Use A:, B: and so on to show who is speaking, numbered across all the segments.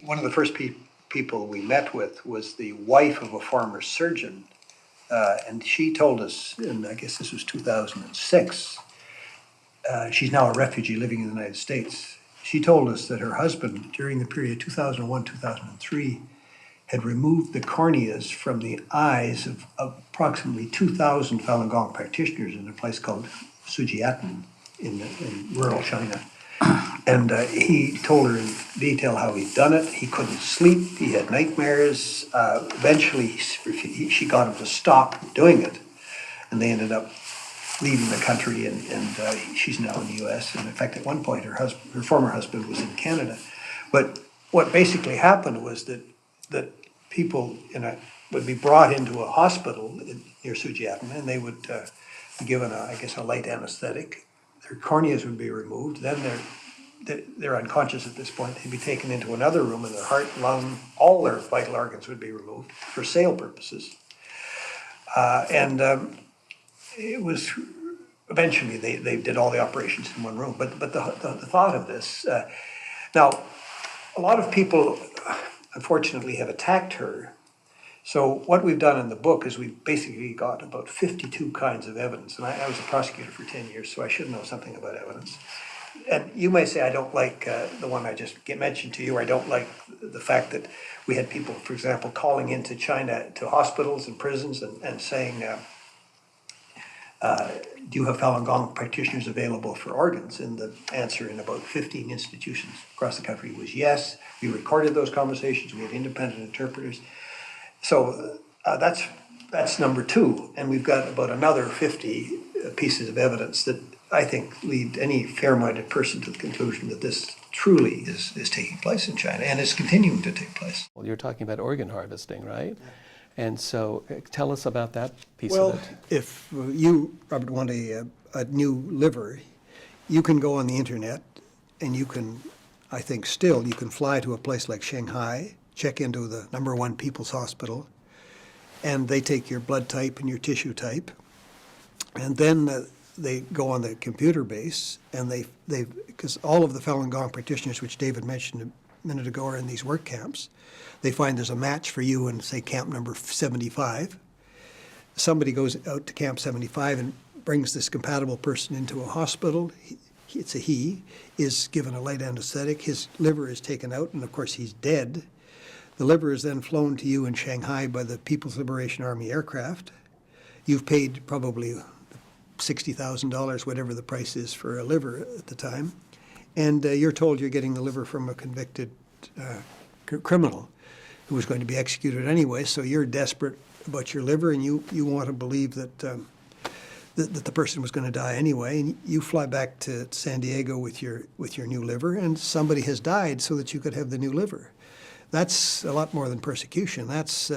A: One of the first people we met with was the wife of a former surgeon, and she told us, and I guess this was 2006, she's now a refugee living in the United States. She told us that her husband, during the period 2001-2003, had removed the corneas from the eyes of approximately 2,000 Falun Gong practitioners in a place called Sujiatan in rural China. And he told her in detail how he'd done it. He couldn't sleep. He had nightmares. Eventually, she got him to stop doing it. And they ended up leaving the country, and she's now in the U.S. And in fact, at one point, her former husband was in Canada. But what basically happened was that people would be brought into a hospital near Sujiatan, and they would be given, a light anesthetic. Their corneas would be removed. Then they're unconscious at this point. They'd be taken into another room, and their heart, lung, all their vital organs would be removed for sale purposes. It was eventually they did all the operations in one room. But the thought of this now, a lot of people unfortunately have attacked her. So what we've done in the book is we've basically got about 52 kinds of evidence. And I was a prosecutor for 10 years, so I should know something about evidence. And you may say I don't like the one I just mentioned to you, or I don't like the fact that we had people, for example, calling into China to hospitals and prisons and saying, do you have Falun Gong practitioners available for organs? And the answer in about 15 institutions across the country was yes. We recorded those conversations. We had independent interpreters. So that's number two. And we've got about another 50 pieces of evidence that I think lead any fair-minded person to the conclusion that this truly is taking place in China and is continuing to take place.
B: Well, you're talking about organ harvesting, right? Yeah. And so tell us about that piece
C: of
B: it.
C: Well, if you, Robert, want a new liver, you can go on the internet and you can, I think still, you can fly to a place like Shanghai, check into the #1 People's Hospital, and they take your blood type and your tissue type, and then they go on the computer base, and they because all of the Falun Gong practitioners, which David mentioned a minute ago, are in these work camps. They find there's a match for you in, say, camp number 75. Somebody goes out to camp 75 and brings this compatible person into a hospital. It's a he, is given a light anesthetic. His liver is taken out, and of course he's dead. The liver is then flown to you in Shanghai by the People's Liberation Army aircraft. You've paid probably $60,000, whatever the price is for a liver at the time, and you're told you're getting the liver from a convicted criminal who was going to be executed anyway. So you're desperate about your liver, and you want to believe that that the person was going to die anyway, and you fly back to San Diego with your new liver, and somebody has died so that you could have the new liver. That's a lot more than persecution. That's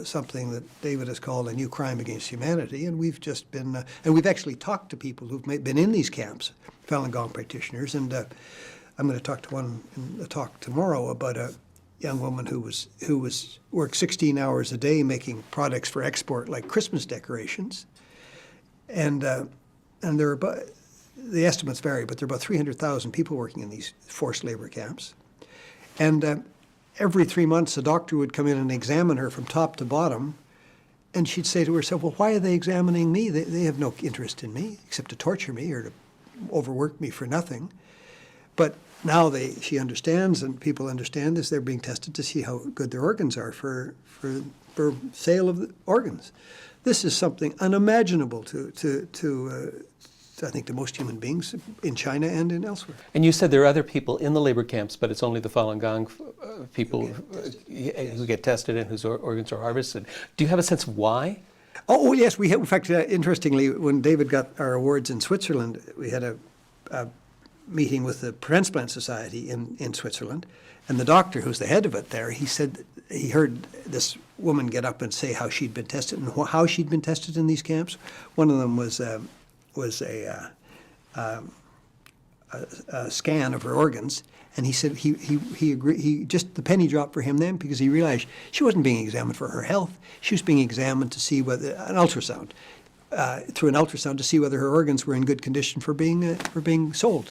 C: something that David has called a new crime against humanity. And we've just been, and we've actually talked to people who've been in these camps, Falun Gong practitioners. And I'm going to talk to one in a talk tomorrow about a young woman who worked 16 hours a day making products for export, like Christmas decorations. And there are about, the estimates vary, but there are about 300,000 people working in these forced labor camps. And every 3 months, a doctor would come in and examine her from top to bottom, and she'd say to herself, well, why are they examining me? They have no interest in me except to torture me or to overwork me for nothing. But now she understands, and people understand this, they're being tested to see how good their organs are for sale of the organs. This is something unimaginable to I think, to most human beings in China and in elsewhere.
B: And you said there are other people in the labor camps, but it's only the Falun Gong people who get tested and whose organs are harvested. Do you have a sense of why?
C: Oh, yes. We have, in fact, interestingly, when David got our awards in Switzerland, we had a meeting with the Transplant Society in Switzerland, and the doctor who's the head of it there, he said he heard this woman get up and say how she'd been tested and how she'd been tested in these camps. One of them was a scan of her organs, and he said he agreed. He just, the penny dropped for him then, because he realized she wasn't being examined for her health. She was being examined to see whether through an ultrasound to see whether her organs were in good condition for being sold.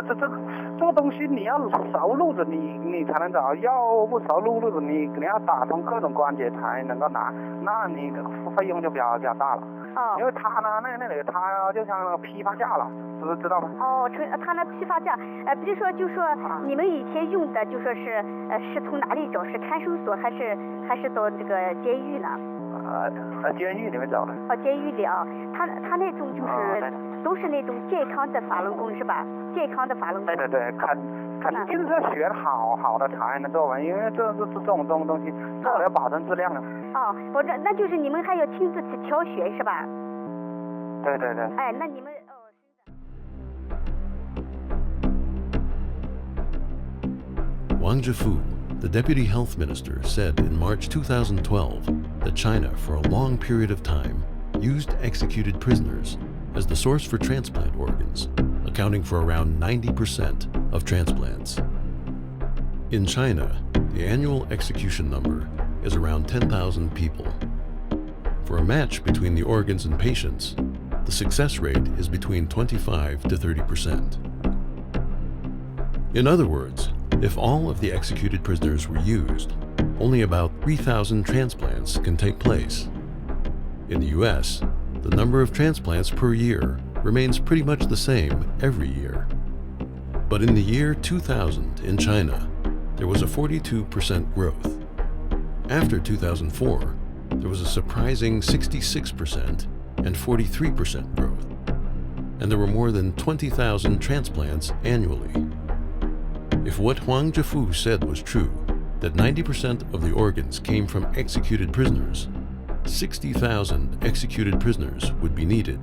D: 这个东西你要熟路子，你才能找，要不熟路子，你肯定要打通各种关节才能够拿，那你的费用就比较大了。
E: 哦，
D: 因为他呢，那里他就像那个批发价了，知道吗？
E: 哦，他那批发价，比如说就说你们以前用的就说是是从哪里找？是看守所还是到这个监狱呢？
D: 监狱里面找的。
E: 哦，监狱里啊，他那种就是都是那种健康的法轮功是吧？健康的法轮功。
D: 对，肯定是要学好的才能做完，因为这种东西做了要保证质量的。
E: 哦，那就是你们还要亲自去挑选是吧？
D: 对。
E: 哎，那你们
F: Wang Jifu, the deputy health minister, said in March 2012 that China, for a long period of time, used executed prisoners as the source for transplant organs, accounting for around 90% of transplants. In China, the annual execution number is around 10,000 people. For a match between the organs and patients, the success rate is between 25 to 30%. In other words, if all of the executed prisoners were used, only about 3,000 transplants can take place. In the US, the number of transplants per year remains pretty much the same every year. But in the year 2000 in China, there was a 42% growth. After 2004, there was a surprising 66% and 43% growth. And there were more than 20,000 transplants annually. If what Huang Jifu said was true, that 90% of the organs came from executed prisoners, 60,000 executed prisoners would be needed.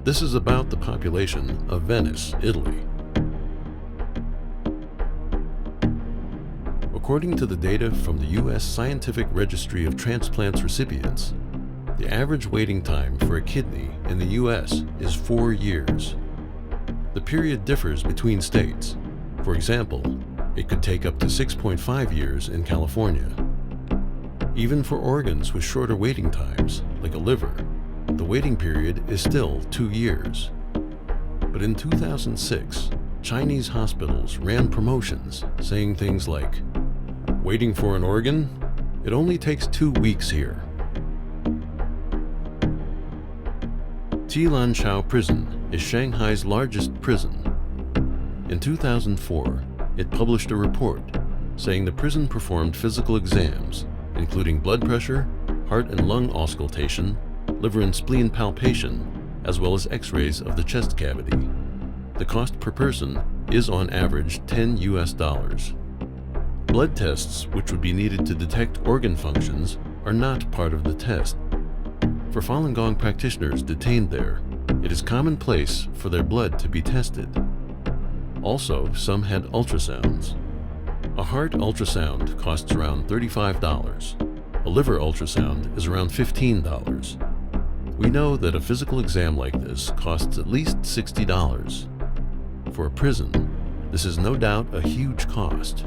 F: This is about the population of Venice, Italy. According to the data from the U.S. Scientific Registry of Transplants Recipients, the average waiting time for a kidney in the U.S. is 4 years. The period differs between states. For example, it could take up to 6.5 years in California. Even for organs with shorter waiting times, like a liver, the waiting period is still 2 years. But in 2006, Chinese hospitals ran promotions saying things like, "Waiting for an organ? It only takes 2 weeks here." Tilanshao Prison is Shanghai's largest prison. In 2004, it published a report saying the prison performed physical exams, including blood pressure, heart and lung auscultation, liver and spleen palpation, as well as x-rays of the chest cavity. The cost per person is on average $10. Blood tests, which would be needed to detect organ functions, are not part of the test. For Falun Gong practitioners detained there, it is commonplace for their blood to be tested. Also, some had ultrasounds. A heart ultrasound costs around $35. A liver ultrasound is around $15. We know that a physical exam like this costs at least $60. For a prison, this is no doubt a huge cost,